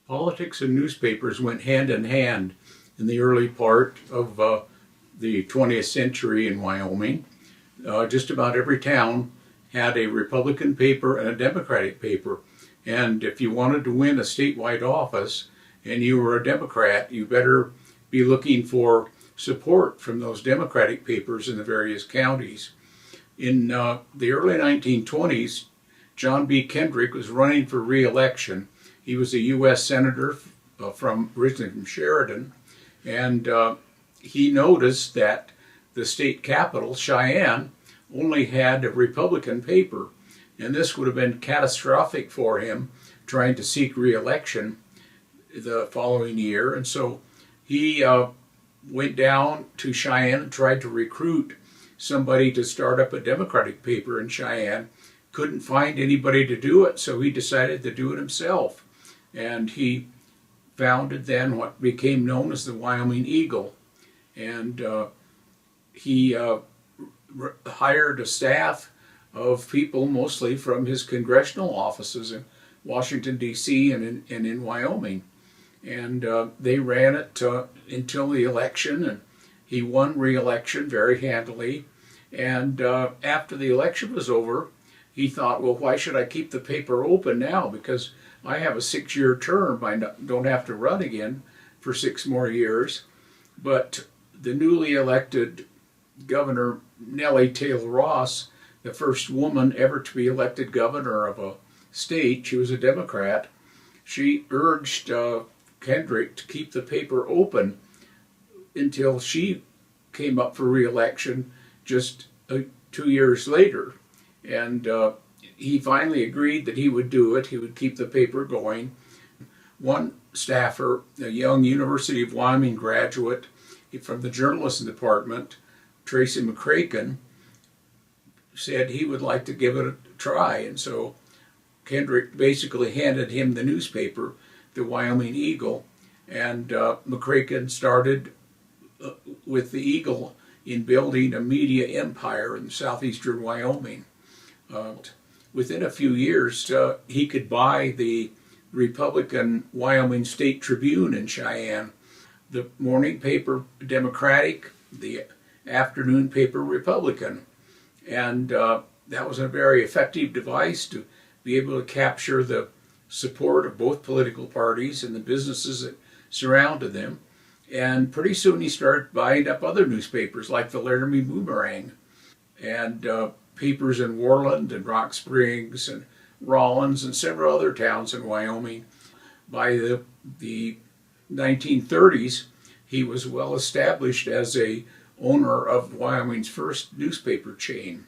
Politics and newspapers went hand in hand in the early part of the 20th century in Wyoming. Just about every town had a Republican paper and a Democratic paper. And if you wanted to win a statewide office and you were a Democrat, you better be looking for support from those Democratic papers in the various counties. In the early 1920s, John B. Kendrick was running for re-election. He was a U.S. Senator originally from Sheridan, and he noticed that the state capital, Cheyenne, only had a Republican paper, and this would have been catastrophic for him trying to seek re-election the following year. And so he went down to Cheyenne and tried to recruit somebody to start up a Democratic paper in Cheyenne. Couldn't find anybody to do it, so he decided to do it himself. And he founded then what became known as the Wyoming Eagle. And he hired a staff of people mostly from his congressional offices in Washington, D.C. and in Wyoming. And they ran it until the election, and he won re-election very handily. And after the election was over, he thought, well, why should I keep the paper open now? Because I have a 6-year term. I don't have to run again for 6 more years. But the newly elected Governor Nellie Taylor Ross, the first woman ever to be elected governor of a state, she was a Democrat, she urged Kendrick to keep the paper open until she came up for re-election just 2 years later. And he finally agreed that he would do it. He would keep the paper going. One staffer, a young University of Wyoming graduate from the journalism department, Tracy McCracken, said he would like to give it a try. And so Kendrick basically handed him the newspaper, the Wyoming Eagle, and McCracken started with the Eagle in building a media empire in southeastern Wyoming. Within a few years, he could buy the Republican Wyoming State Tribune in Cheyenne, the morning paper Democratic, the afternoon paper Republican. And that was a very effective device to be able to capture the support of both political parties and the businesses that surrounded them. And pretty soon he started buying up other newspapers like the Laramie Boomerang and papers in Worland and Rock Springs and Rawlins and several other towns in Wyoming. By the 1930s, he was well established as a owner of Wyoming's first newspaper chain.